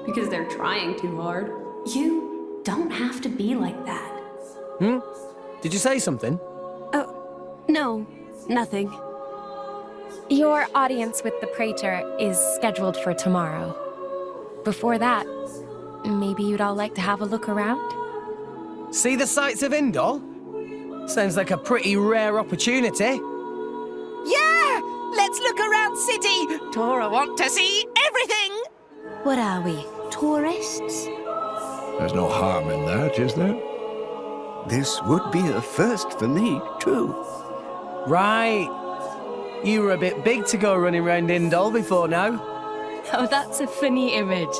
because they're trying too hard. You don't have to be like that. Hmm? Did you say something? Oh, no, nothing. Your audience with the Praetor is scheduled for tomorrow. Before that, maybe you'd all like to have a look around? See the sights of Indol? Sounds like a pretty rare opportunity. Yeah! Let's look around city! Tora want to see everything! What are we, tourists? There's no harm in that, is there? This would be a first for me, too. Right. You were a bit big to go running around Indol before now. Oh, that's a funny image.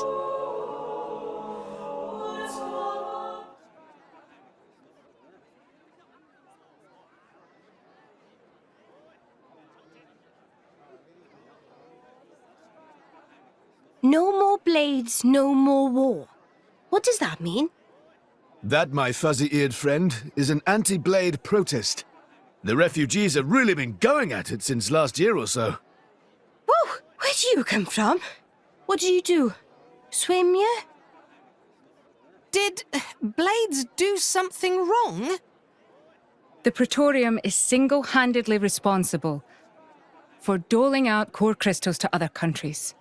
No more blades, no more war. What does that mean? That, my fuzzy-eared friend, is an anti-blade protest. The refugees have really been going at it since last year or so. Whoa! Where do you come from? What do you do? Swim, yeah? Did Blades do something wrong? The Praetorium is single-handedly responsible for doling out core crystals to other countries.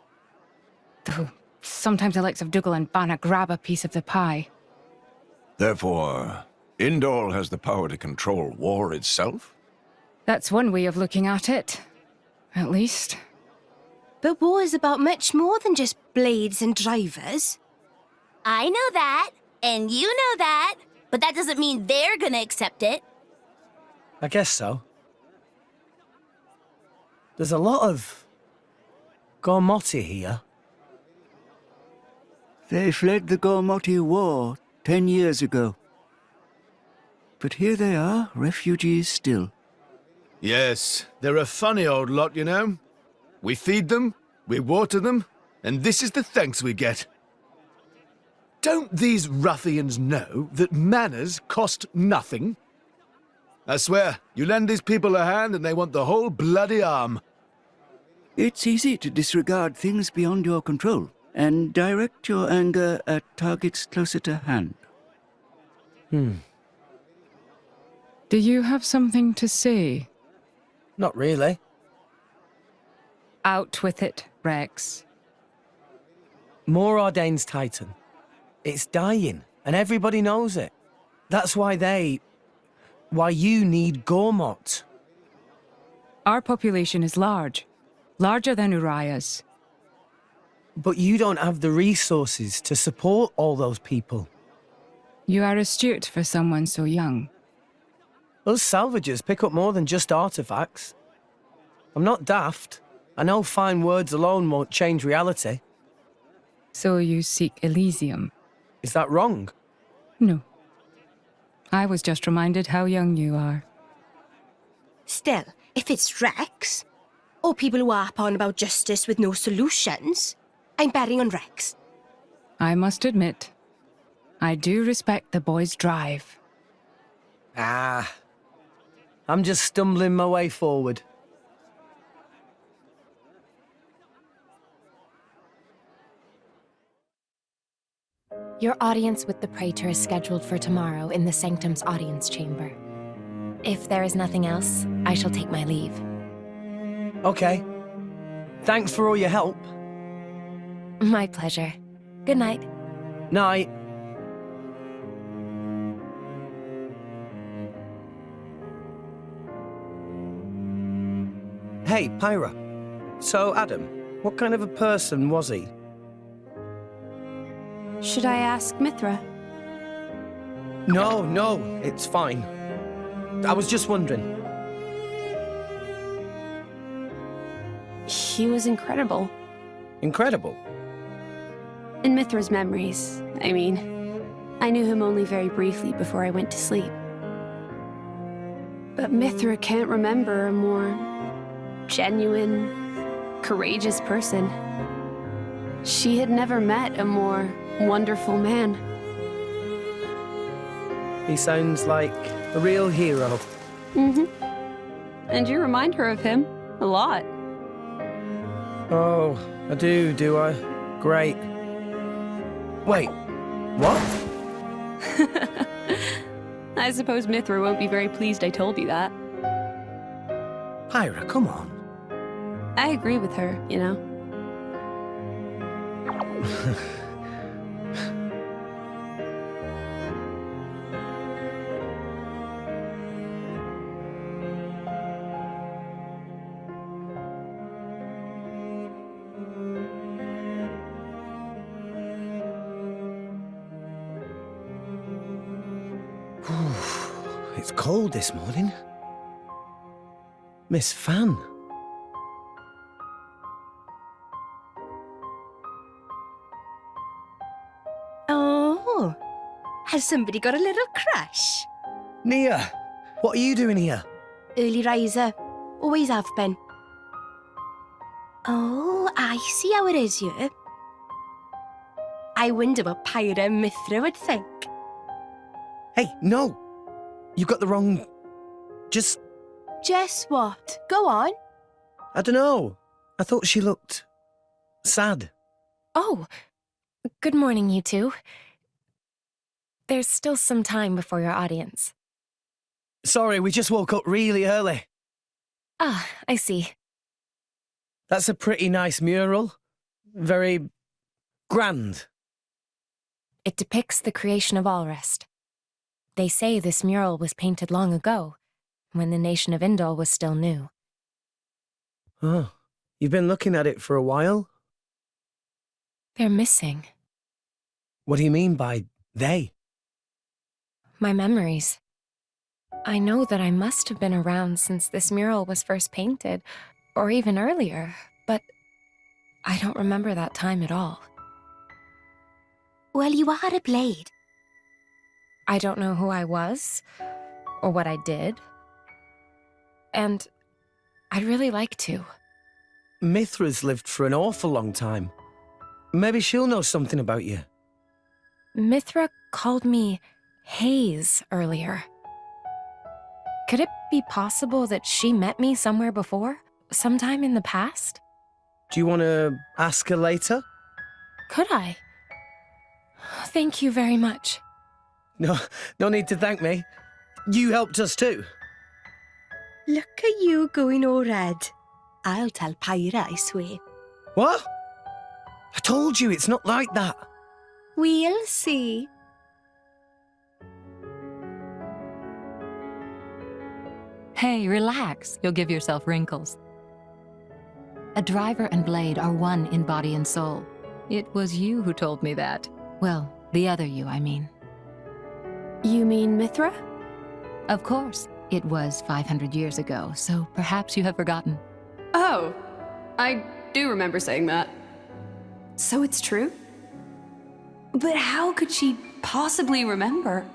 Though sometimes the likes of Dougal and Banna grab a piece of the pie. Therefore, Indol has the power to control war itself? That's one way of looking at it, at least. But war is about much more than just blades and drivers. I know that, and you know that, but that doesn't mean they're gonna accept it. I guess so. There's a lot of Gormoti here. They fled the Gormoti War 10 years ago. But here they are, refugees still. Yes, they're a funny old lot, you know. We feed them, we water them, and this is the thanks we get. Don't these ruffians know that manners cost nothing? I swear, you lend these people a hand and they want the whole bloody arm. It's easy to disregard things beyond your control and direct your anger at targets closer to hand. Do you have something to say? Not really. Out with it, Rex. More Ordain's Titan. It's dying, and everybody knows it. That's why why you need Gormot. Our population is large. Larger than Uriah's. But you don't have the resources to support all those people. You are astute for someone so young. Us salvagers pick up more than just artifacts. I'm not daft. I know fine words alone won't change reality. So you seek Elysium? Is that wrong? No. I was just reminded how young you are. Still, if it's Rex, or people who harp on about justice with no solutions, I'm betting on Rex. I must admit, I do respect the boy's drive. I'm just stumbling my way forward. Your audience with the Praetor is scheduled for tomorrow in the Sanctum's audience chamber. If there is nothing else, I shall take my leave. Okay. Thanks for all your help. My pleasure. Good night. Night. Hey, Pyra. So, Adam, what kind of a person was he? Should I ask Mithra? No, it's fine. I was just wondering. He was incredible. Incredible? In Mithra's memories, I mean. I knew him only very briefly before I went to sleep. But Mithra can't remember a more genuine, courageous person. She had never met a more wonderful man. He sounds like a real hero. Mm-hmm. And you remind her of him a lot. Oh, I do I? Great. Wait, what? I suppose Mithra won't be very pleased I told you that. Pyra, come on. I agree with her, you know. It's cold this morning. Miss Fan. Oh, has somebody got a little crush? Nia, what are you doing here? Early riser. Always have been. Oh, I see how it is here. I wonder what Pyra and Mithra would think. Hey, no! You got the wrong... Just... Just what? Go on. I don't know. I thought she looked... sad. Oh, good morning, you two. There's still some time before your audience. Sorry, we just woke up really early. Ah, I see. That's a pretty nice mural. Very... grand. It depicts the creation of Alrest. They say this mural was painted long ago, when the nation of Indol was still new. Oh, you've been looking at it for a while? They're missing. What do you mean by they? My memories. I know that I must have been around since this mural was first painted, or even earlier, but I don't remember that time at all. Well, you are a blade. I don't know who I was, or what I did. And I'd really like to. Mithra's lived for an awful long time. Maybe she'll know something about you. Mithra called me Hayes earlier. Could it be possible that she met me somewhere before? Sometime in the past? Do you want to ask her later? Could I? Thank you very much. No need to thank me. You helped us too. Look at you going all red. I'll tell Pyra, I swear. What? I told you it's not like that. We'll see. Hey, relax. You'll give yourself wrinkles. A driver and blade are one in body and soul. It was you who told me that. Well, the other you, I mean. You mean Mithra? Of course. It was 500 years ago, so perhaps you have forgotten. Oh, I do remember saying that. So it's true? But how could she possibly remember?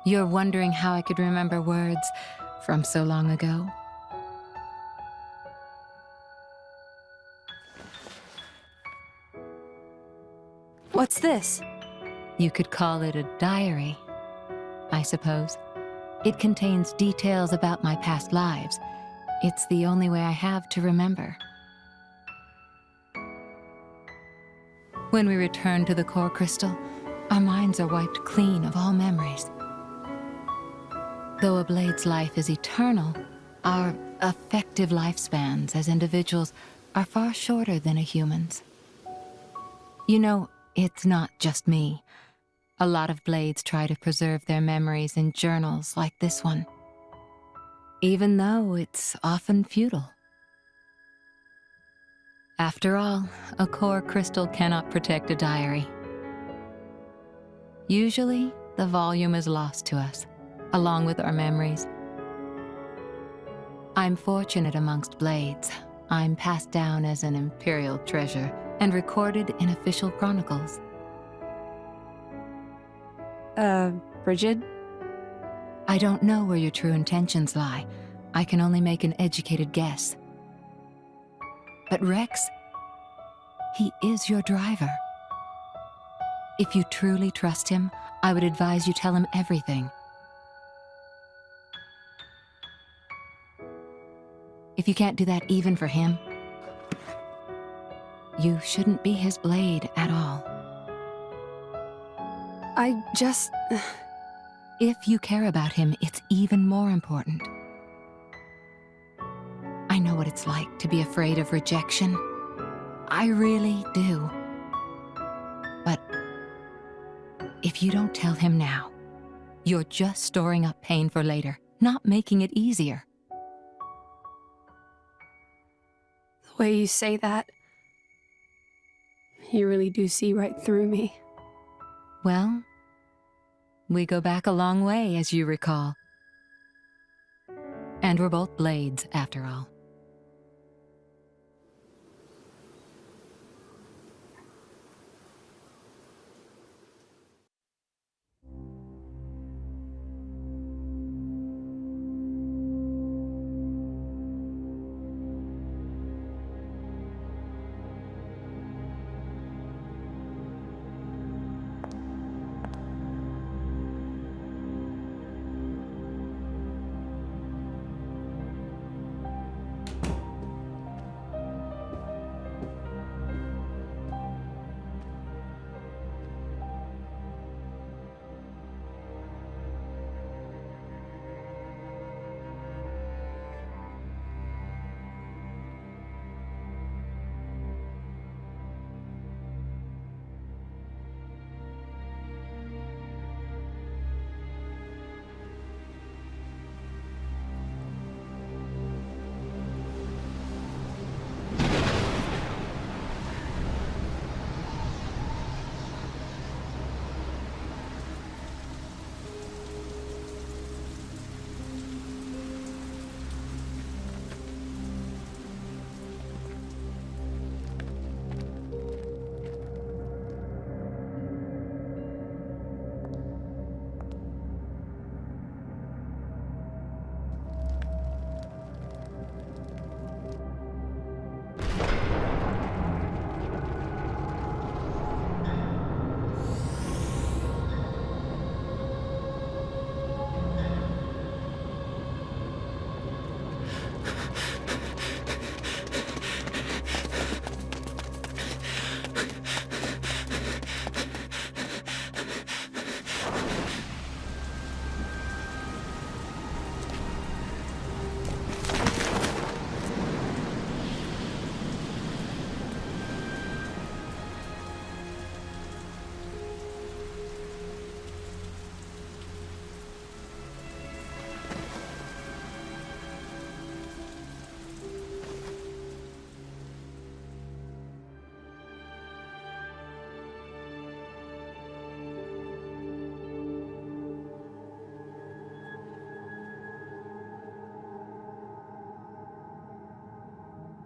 You're wondering how I could remember words from so long ago? What's this? You could call it a diary, I suppose. It contains details about my past lives. It's the only way I have to remember. When we return to the core crystal, our minds are wiped clean of all memories. Though a blade's life is eternal, our effective lifespans as individuals are far shorter than a human's. You know, it's not just me. A lot of blades try to preserve their memories in journals like this one, even though it's often futile. After all, a core crystal cannot protect a diary. Usually, the volume is lost to us, along with our memories. I'm fortunate amongst blades. I'm passed down as an imperial treasure and recorded in official chronicles. Bridget? I don't know where your true intentions lie. I can only make an educated guess. But Rex, he is your driver. If you truly trust him, I would advise you tell him everything. If you can't do that even for him, you shouldn't be his blade at all. I just... If you care about him, it's even more important. I know what it's like to be afraid of rejection. I really do. But if you don't tell him now, you're just storing up pain for later, not making it easier. The way you say that, you really do see right through me. Well, we go back a long way, as you recall. And we're both blades, after all.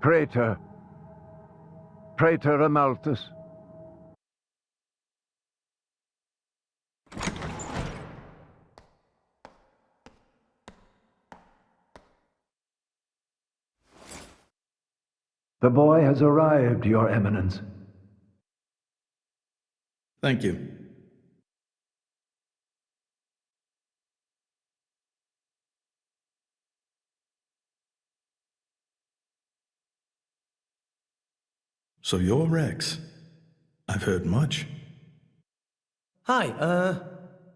Praetor. Praetor Amalthus. The boy has arrived, Your Eminence. Thank you. So you're Rex. I've heard much. Hi,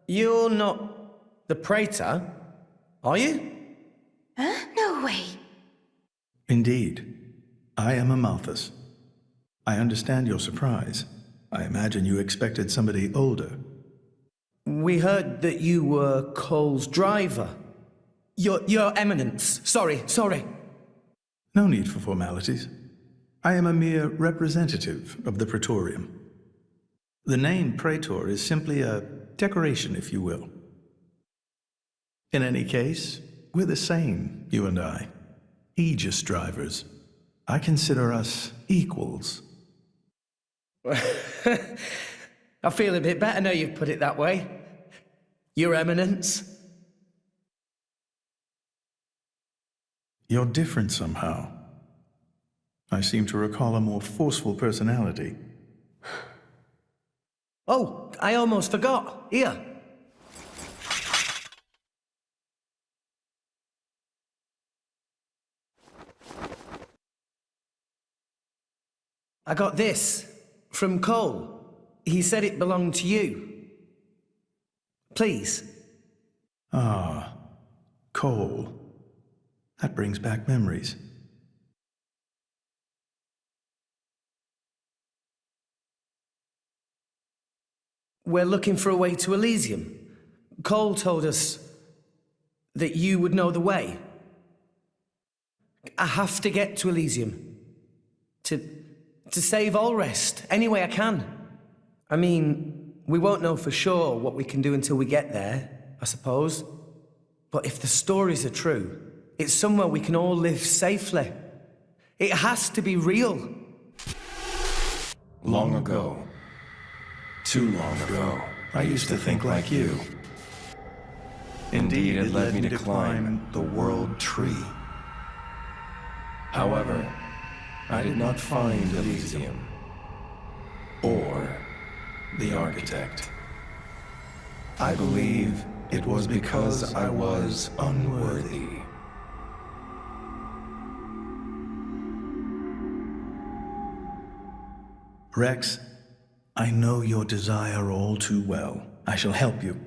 you're not the Praetor, are you? Huh? No way. Indeed. I am Amalthus. I understand your surprise. I imagine you expected somebody older. We heard that you were Cole's driver. Your Eminence. Sorry. No need for formalities. I am a mere representative of the Praetorium. The name Praetor is simply a decoration, if you will. In any case, we're the same, you and I. Aegis drivers. I consider us equals. I feel a bit better now you've put it that way. Your Eminence. You're different somehow. I seem to recall a more forceful personality. Oh, I almost forgot. Here. I got this from Cole. He said it belonged to you. Please. Ah, coal. That brings back memories. We're looking for a way to Elysium. Cole told us that you would know the way. I have to get to Elysium. To save Allrest, any way I can. I mean, we won't know for sure what we can do until we get there, I suppose. But if the stories are true, it's somewhere we can all live safely. It has to be real. Long ago, too long ago, I used to think like you. Indeed, it led me to climb the World Tree. However, I did not find Elysium or the Architect. I believe it was because I was unworthy. Rex, I know your desire all too well. I shall help you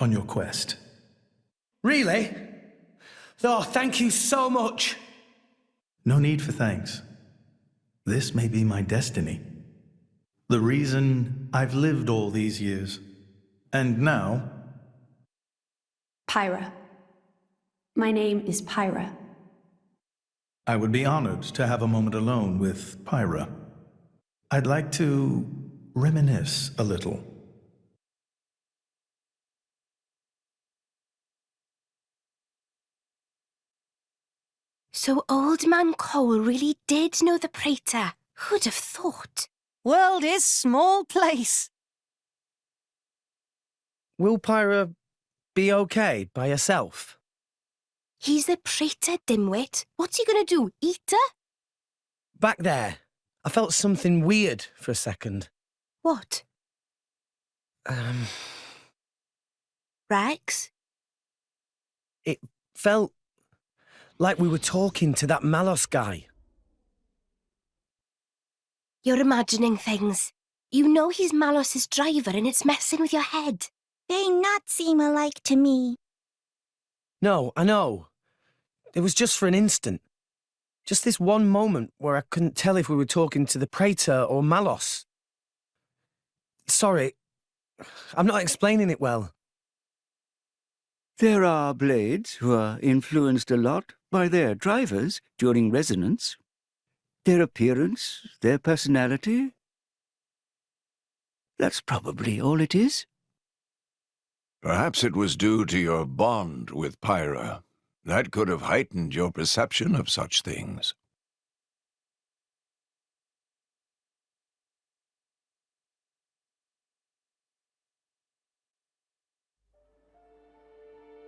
on your quest. Really? Oh, thank you so much. No need for thanks. This may be my destiny. The reason I've lived all these years. And now... Pyra. My name is Pyra. I would be honored to have a moment alone with Pyra. I'd like to reminisce a little. So Old Man Cole really did know the Praetor. Who'd have thought? World is small place. Will Pyra be okay by herself? He's the Praetor, dimwit. What's he gonna do, eat her? Back there, I felt something weird for a second. What? Rex? It felt like we were talking to that Malos guy. You're imagining things. You know he's Malos's driver and it's messing with your head. They not seem alike to me. No, I know. It was just for an instant. Just this one moment where I couldn't tell if we were talking to the Praetor or Malos. Sorry, I'm not explaining it well. There are blades who are influenced a lot by their drivers during resonance. Their appearance, their personality. That's probably all it is. Perhaps it was due to your bond with Pyra. That could have heightened your perception of such things.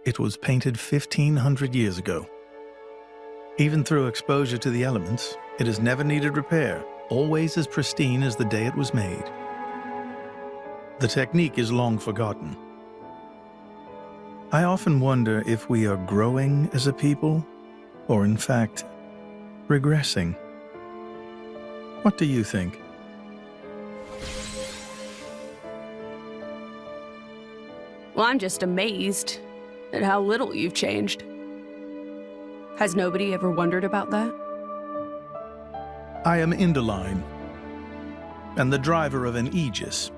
It was painted 1,500 years ago. Even through exposure to the elements, it has never needed repair, always as pristine as the day it was made. The technique is long forgotten. I often wonder if we are growing as a people, or in fact, regressing. What do you think? Well, I'm just amazed at how little you've changed. Has nobody ever wondered about that? I am Indoline, and the driver of an Aegis.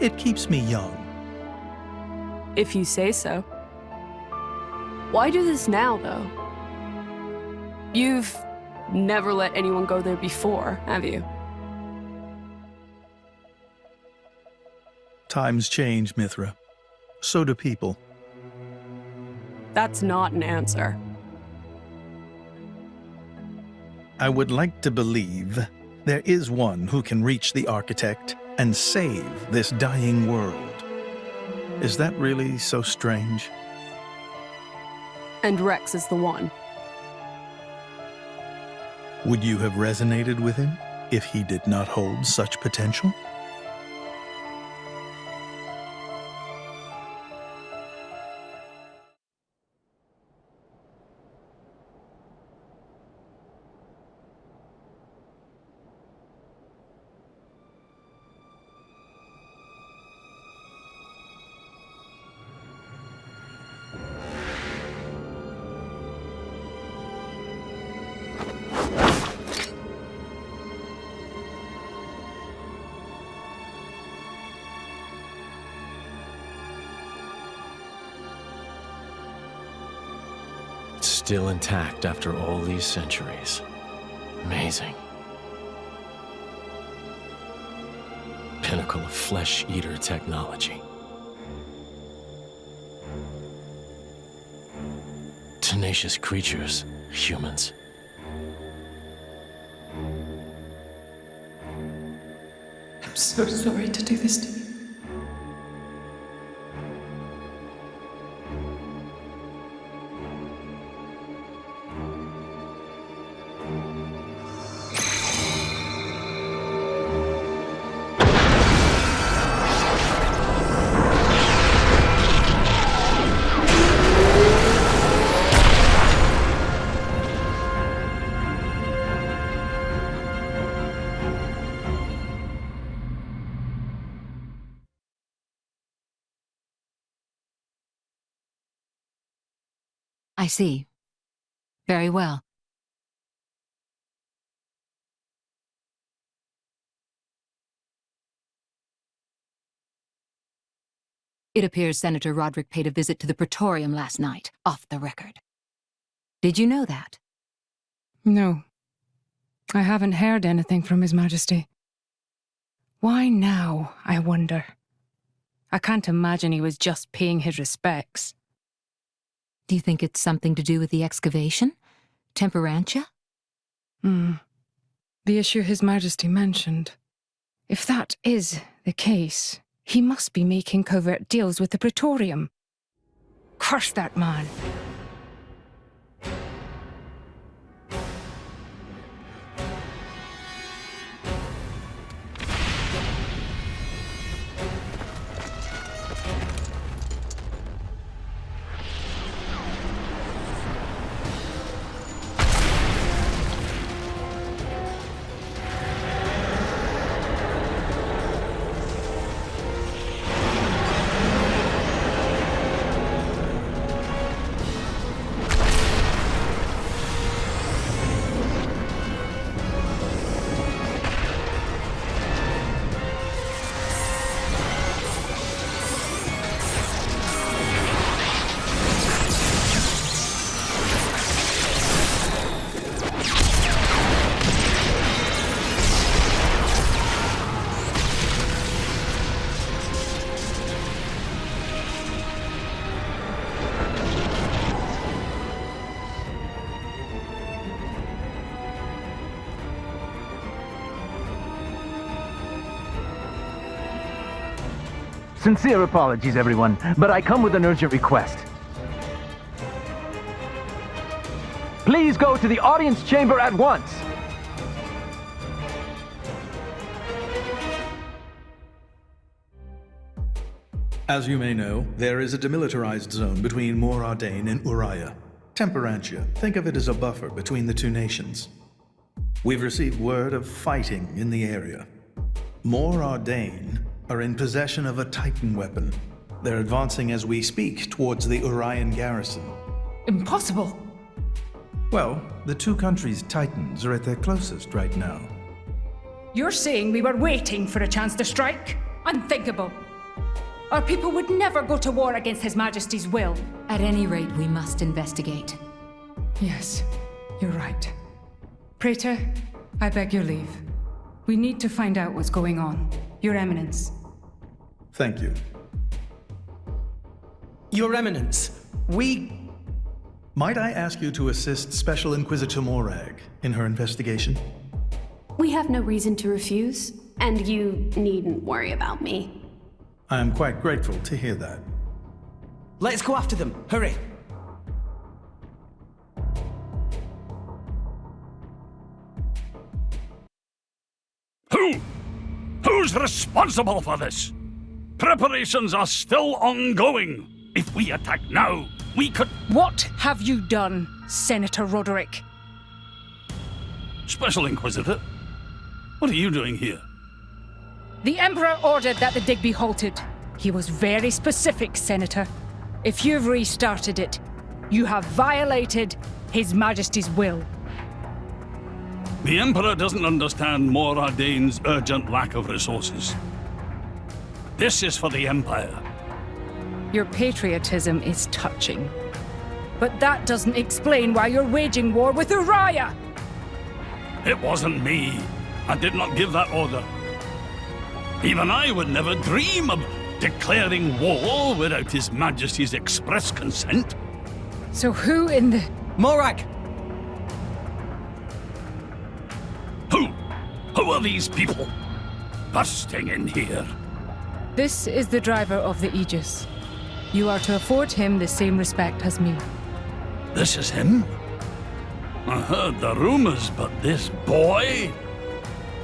It keeps me young. If you say so. Why do this now, though? You've never let anyone go there before, have you? Times change, Mithra. So do people. That's not an answer. I would like to believe there is one who can reach the Architect and save this dying world. Is that really so strange? And Rex is the one. Would you have resonated with him if he did not hold such potential? still intact after all these centuries. Amazing. Pinnacle of flesh-eater technology. Tenacious creatures, humans. I'm so sorry to do this to you. I see. Very well. It appears Senator Roderick paid a visit to the Praetorium last night, off the record. Did you know that? No. I haven't heard anything from His Majesty. Why now, I wonder? I can't imagine he was just paying his respects. Do you think it's something to do with the excavation? Temperantia? The issue His Majesty mentioned. If that is the case, he must be making covert deals with the Praetorium. Curse that man! Sincere apologies, everyone, but I come with an urgent request. Please go to the audience chamber at once! As you may know, there is a demilitarized zone between Mor Ardain and Uriah. Temperantia, think of it as a buffer between the two nations. We've received word of fighting in the area. Mor Ardain are in possession of a Titan weapon. They're advancing as we speak towards the Urian garrison. Impossible! Well, the two countries' Titans are at their closest right now. You're saying we were waiting for a chance to strike? Unthinkable! Our people would never go to war against His Majesty's will. At any rate, we must investigate. Yes, you're right. Praetor, I beg your leave. We need to find out what's going on. Your Eminence. Thank you. Your Eminence, Might I ask you to assist Special Inquisitor Morag in her investigation? We have no reason to refuse, and you needn't worry about me. I am quite grateful to hear that. Let's go after them. Hurry. Who's responsible for this? Preparations are still ongoing. If we attack now, we could... What have you done, Senator Roderick? Special Inquisitor? What are you doing here? The Emperor ordered that the dig be halted. He was very specific, Senator. If you've restarted it, you have violated His Majesty's will. The Emperor doesn't understand Mor Ardain's urgent lack of resources. This is for the Empire. Your patriotism is touching. But that doesn't explain why you're waging war with Uriah! It wasn't me. I did not give that order. Even I would never dream of declaring war without His Majesty's express consent. So who in the... Morag! Who are these people bursting in here? This is the driver of the Aegis. You are to afford him the same respect as me. This is him? I heard the rumors, but this boy?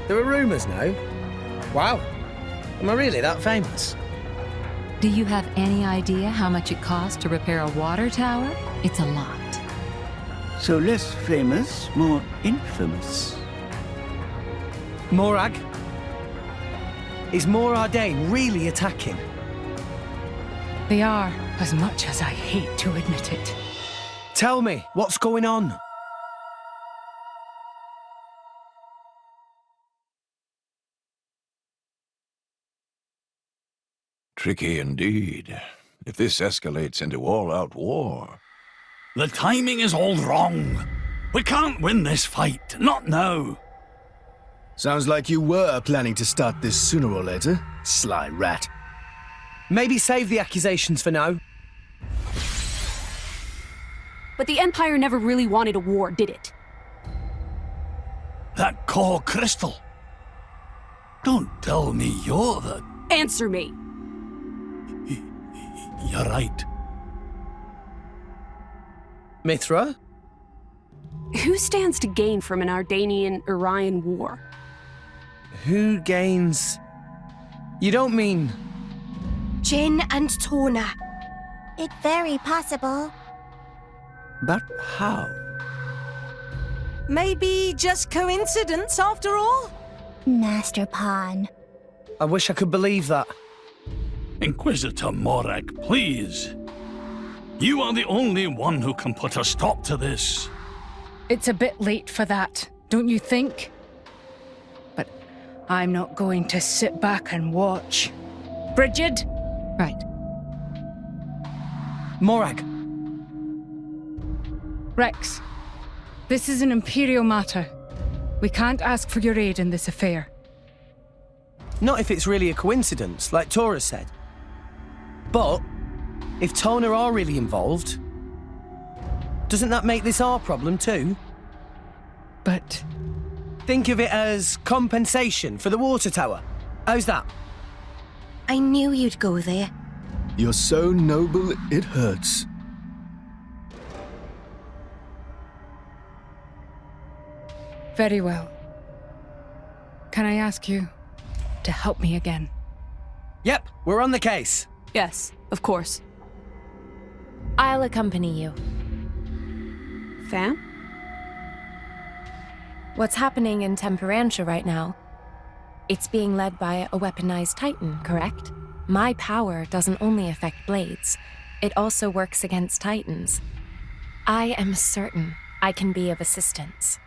There are rumors now? Wow. Am I really that famous? Do you have any idea how much it costs to repair a water tower? It's a lot. So less famous, more infamous. Morag? Is Mor Ardain really attacking? They are, as much as I hate to admit it. Tell me, what's going on? Tricky indeed. If this escalates into all-out war... The timing is all wrong. We can't win this fight, not now. Sounds like you were planning to start this sooner or later, sly rat. Maybe save the accusations for now. But the Empire never really wanted a war, did it? That core crystal. Don't tell me you're the... Answer me! You're right. Mithra? Who stands to gain from an Ardanian-Urian war? Who gains... You don't mean... Jin and Tona. It's very possible. But how? Maybe just coincidence after all? Master Pawn. I wish I could believe that. Inquisitor Morag, please. You are the only one who can put a stop to this. It's a bit late for that, don't you think? But I'm not going to sit back and watch. Brigid? Right. Morag. Rex, this is an Imperial matter. We can't ask for your aid in this affair. Not if it's really a coincidence, like Tora said. But, if Tona are really involved, doesn't that make this our problem too? But... Think of it as compensation for the water tower. How's that? I knew you'd go there. You're so noble, it hurts. Very well. Can I ask you to help me again? Yep, we're on the case. Yes, of course. I'll accompany you. Fam? What's happening in Temperantia right now? It's being led by a weaponized Titan, correct? My power doesn't only affect blades, it also works against Titans. I am certain I can be of assistance.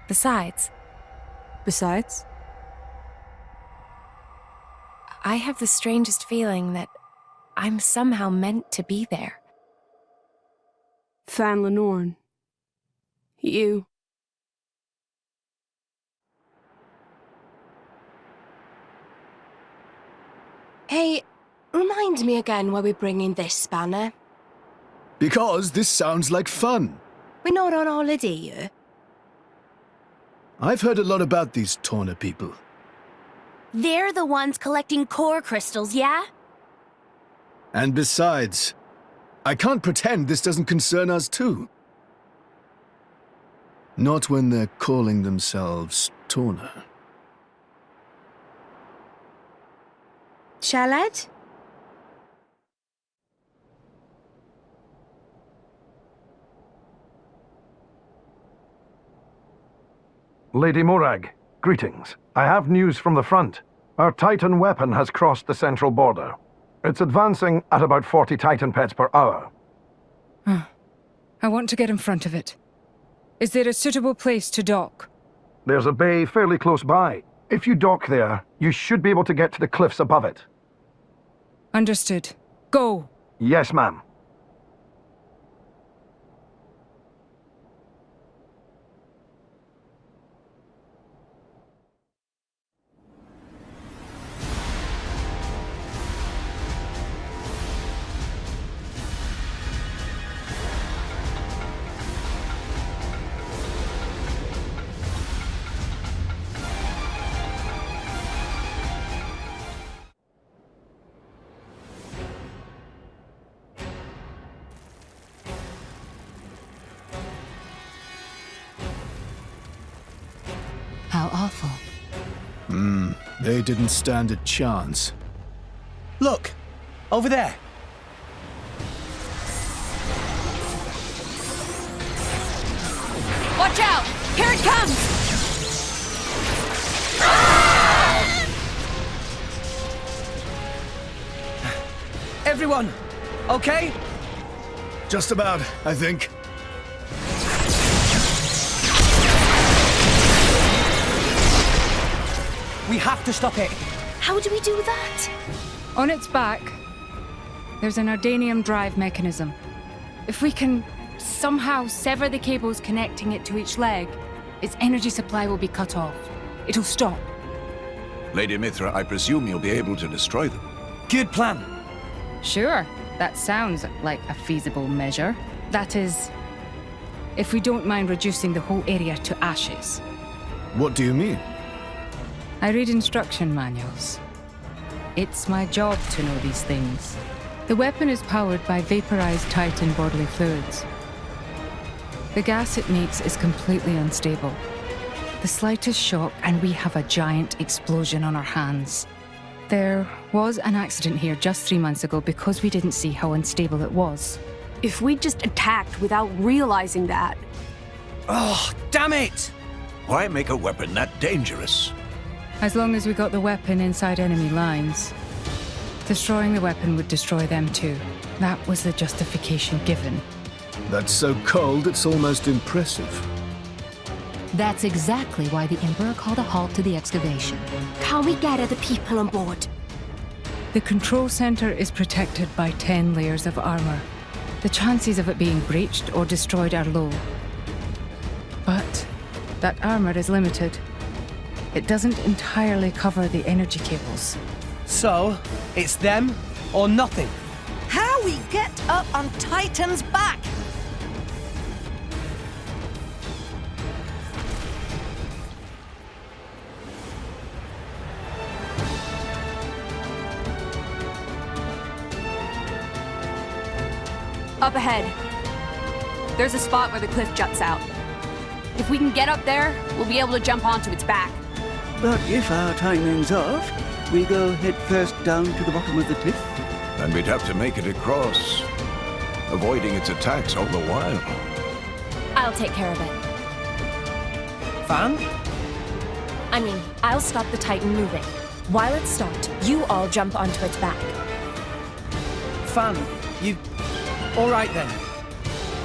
Besides? I have the strangest feeling that I'm somehow meant to be there. Fan Lenorn. You. Hey, remind me again why we're bringing this spanner. Because this sounds like fun. We're not on holiday here. I've heard a lot about these Tawna people. They're the ones collecting core crystals, yeah? And besides, I can't pretend this doesn't concern us too. Not when they're calling themselves Tawna. Shalad? Lady Morag, greetings. I have news from the front. Our Titan weapon has crossed the central border. It's advancing at about 40 Titan pets per hour. I want to get in front of it. Is there a suitable place to dock? There's a bay fairly close by. If you dock there, you should be able to get to the cliffs above it. Understood. Go! Yes, ma'am. How awful. They didn't stand a chance. Look! Over there! Watch out! Here it comes! Everyone, okay? Just about, I think. We have to stop it. How do we do that? On its back, there's an Ardanium drive mechanism. If we can somehow sever the cables connecting it to each leg, its energy supply will be cut off. It'll stop. Lady Mithra, I presume you'll be able to destroy them. Good plan. Sure, that sounds like a feasible measure. That is, if we don't mind reducing the whole area to ashes. What do you mean? I read instruction manuals. It's my job to know these things. The weapon is powered by vaporized Titan bodily fluids. The gas it makes is completely unstable. The slightest shock and we have a giant explosion on our hands. There was an accident here just 3 months ago because we didn't see how unstable it was. If we just attacked without realizing that... Oh, damn it! Why make a weapon that dangerous? As long as we got the weapon inside enemy lines, destroying the weapon would destroy them too. That was the justification given. That's so cold, it's almost impressive. That's exactly why the Emperor called a halt to the excavation. Can we get other people on board? The control center is protected by 10 layers of armor. The chances of it being breached or destroyed are low. But that armor is limited. It doesn't entirely cover the energy cables. So, it's them or nothing. How we get up on Titan's back? Up ahead. There's a spot where the cliff juts out. If we can get up there, we'll be able to jump onto its back. But if our timing's off, we go head first down to the bottom of the cliff. And we'd have to make it across, avoiding its attacks all the while. I'll take care of it. Fan? I mean, I'll stop the Titan moving. While it's stopped, you all jump onto its back. Fan, you... All right then.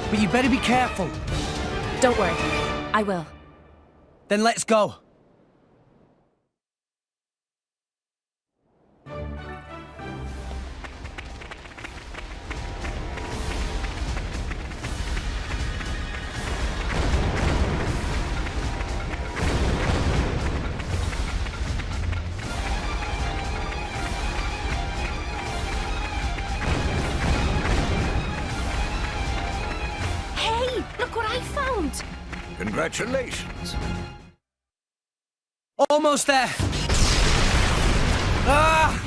But you better be careful. Don't worry. I will. Then let's go. Congratulations. Almost there. Ah!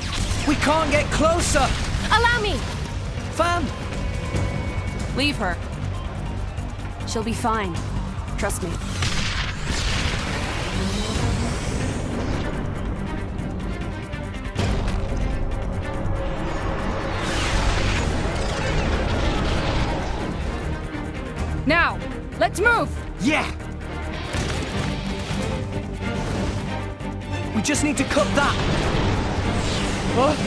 We can't get closer. Allow me! Fan! Leave her. She'll be fine. Trust me. Now, let's move! Yeah! We just need to cut that. What?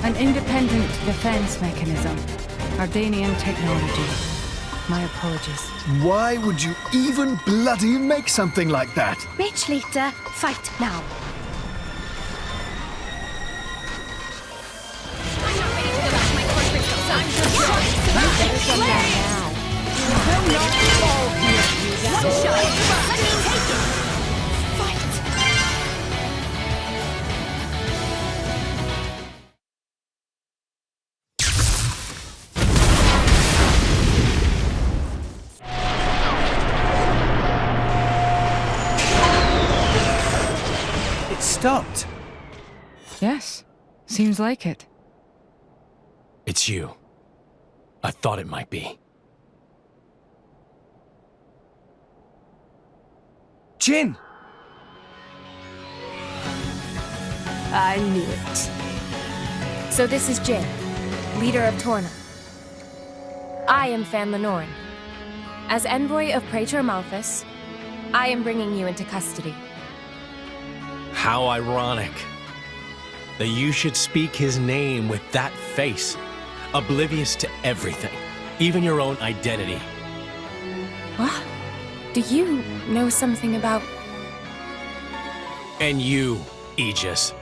An independent defense mechanism. Ardanian technology. My apologies. Why would you even bloody make something like that? Bitch later, fight now. It stopped. Yes, seems like it. It's you. I thought it might be. Jin! I knew it. So this is Jin, leader of Torna. I am Fan Lenoren. As envoy of Praetor Malthus, I am bringing you into custody. How ironic that you should speak his name with that face, oblivious to everything, even your own identity. What? Do you know something about... And you, Aegis.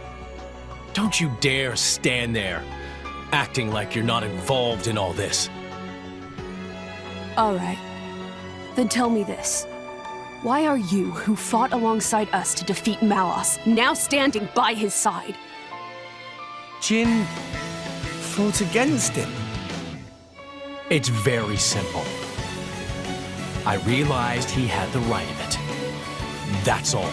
Don't you dare stand there, acting like you're not involved in all this. All right. Then tell me this. Why are you, who fought alongside us to defeat Malos, now standing by his side? Jin fought against him. It's very simple. I realized he had the right of it. That's all.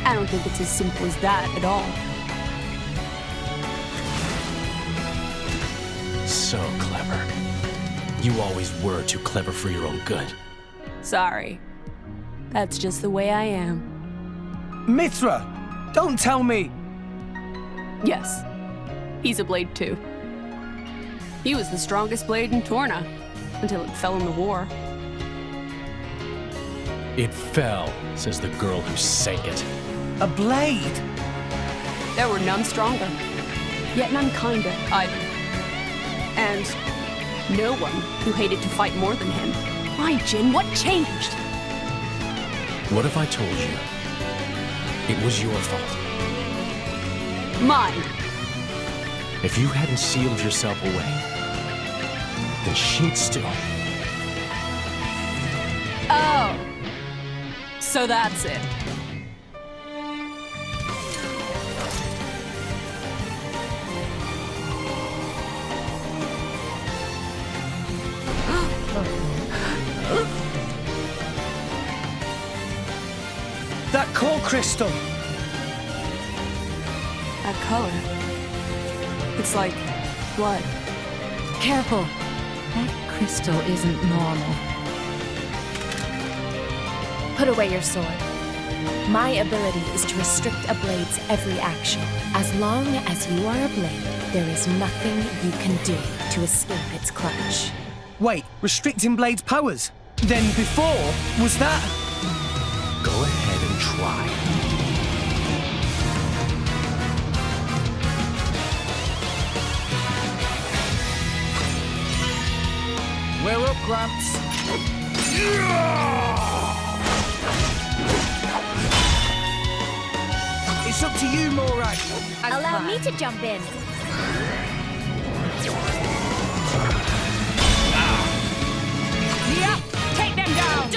I don't think it's as simple as that at all. So clever. You always were too clever for your own good. Sorry. That's just the way I am. Mithra! Don't tell me! Yes. He's a blade too. He was the strongest blade in Torna, until it fell in the war. It fell, says the girl who sank it. A blade? There were none stronger, yet none kinder either. And no one who hated to fight more than him. Why, Jin, what changed? What if I told you it was your fault? Mine. If you hadn't sealed yourself away, then she'd still... Oh. So that's it. That core crystal! That color. It's like blood. Careful. That crystal isn't normal. Put away your sword. My ability is to restrict a blade's every action. As long as you are a blade, there is nothing you can do to escape its clutch. Wait, restricting Blade's powers? Then before, was that... Go ahead and try. We're up, Gramps. It's up to you, Morag. Allow me to jump in. Yep, take them down!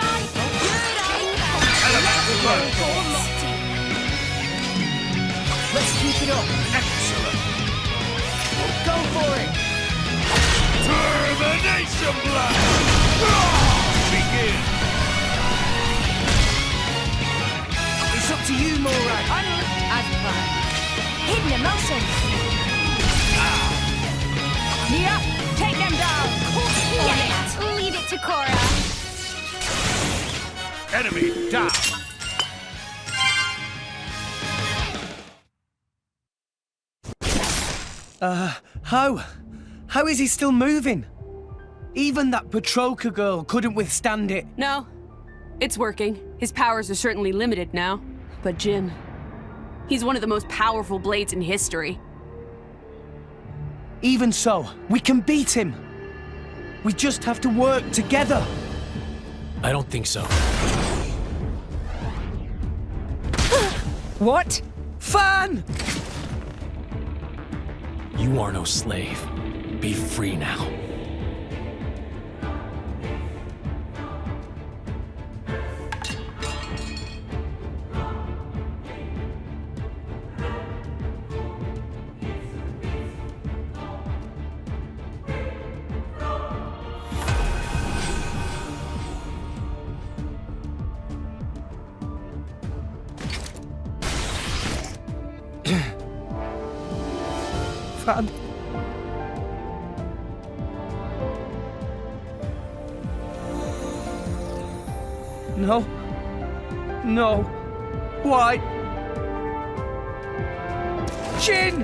Let's keep it up. Excellent. Go for it. Termination blast! Begin. It's up to you, Morag. As planned. Hidden emotion. Yep, take them down! Yeah, leave it to Korra. Enemy down. How is he still moving? Even that Petroka girl couldn't withstand it. No, it's working. His powers are certainly limited now. But Jin, he's one of the most powerful blades in history. Even so, we can beat him. We just have to work together. I don't think so. What? Fan! You are no slave. Be free now. Fan. No. No. Why? Jin!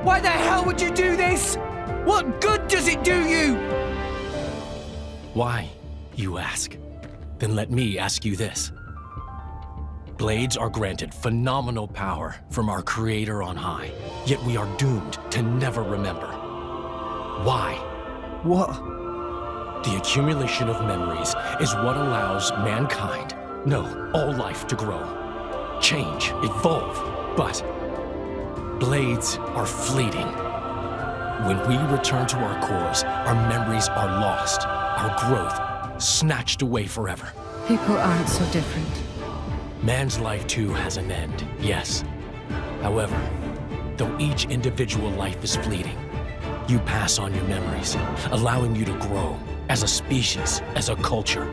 Why the hell would you do this? What good does it do you? Why, you ask? Then let me ask you this. Blades are granted phenomenal power from our Creator on high, yet we are doomed to never remember. Why? What? The accumulation of memories is what allows mankind, no, all life to grow, change, evolve, but blades are fleeting. When we return to our cores, our memories are lost, our growth snatched away forever. People aren't so different. Man's life too has an end, yes. However, though each individual life is fleeting, you pass on your memories, allowing you to grow as a species, as a culture.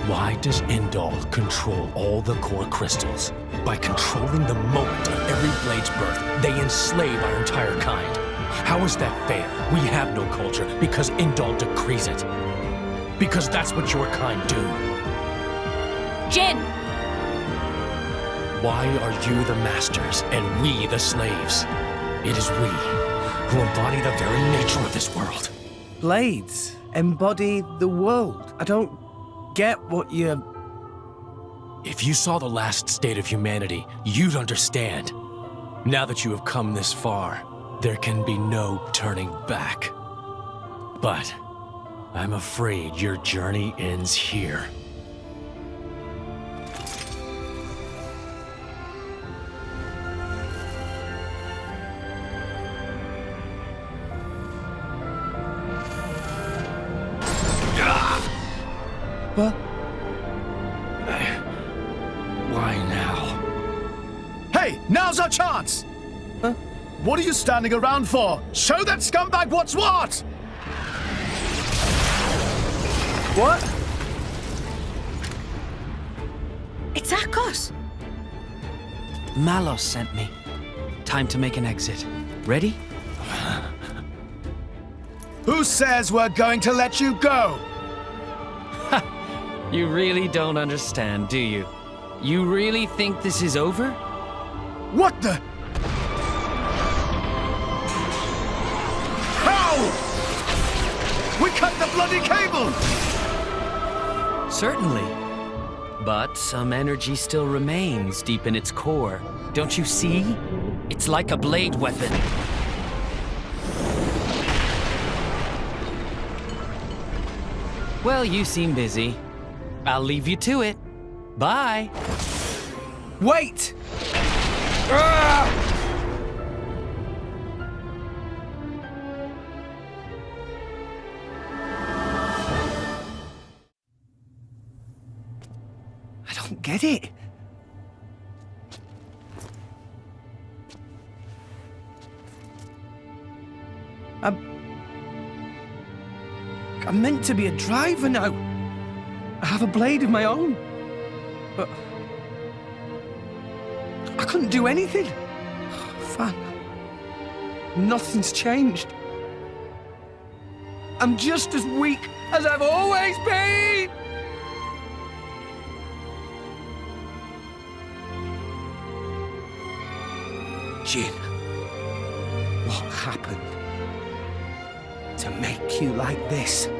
Why does Indal control all the core crystals? By controlling the moment of every blade's birth, they enslave our entire kind. How is that fair? We have no culture because Indal decrees it. Because that's what your kind do. Jin! Why are you the masters and we the slaves? It is we who embody the very nature of this world. Blades embody the world. I don't get what you're... If you saw the last state of humanity, you'd understand. Now that you have come this far, there can be no turning back. But I'm afraid your journey ends here. What? Why now? Hey, now's our chance! Huh? What are you standing around for? Show that scumbag what's what! What? It's Akos. Malos sent me. Time to make an exit. Ready? Who says we're going to let you go? You really don't understand, do you? You really think this is over? What the? How? We cut the bloody cable! Certainly. But some energy still remains deep in its core. Don't you see? It's like a blade weapon. Well, you seem busy. I'll leave you to it. Bye. Wait! I don't get it. I'm meant to be a driver now. I have a blade of my own. But I couldn't do anything. Fan. Nothing's changed. I'm just as weak as I've always been. Jin, what happened to make you like this?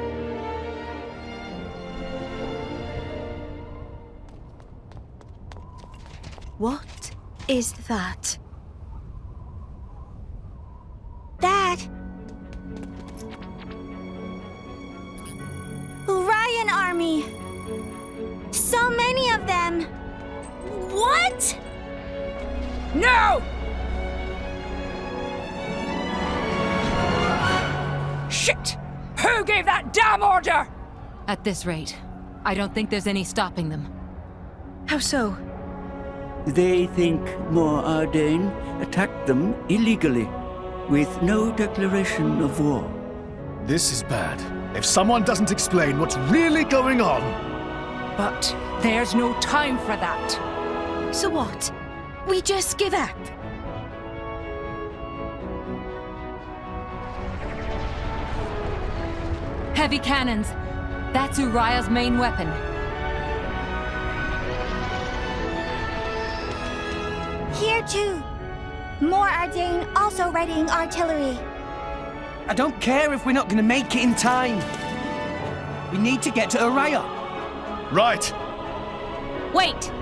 What is that? Dad! Orion Army! So many of them! What? No! Shit! Who gave that damn order? At this rate, I don't think there's any stopping them. How so? They think more Ardain attacked them illegally, with no declaration of war. This is bad. If someone doesn't explain what's really going on... But there's no time for that. So what? We just give up? Heavy cannons. That's Uriah's main weapon. Here too. More Ardain also readying artillery. I don't care if we're not going to make it in time. We need to get to Uriah. Right. Wait!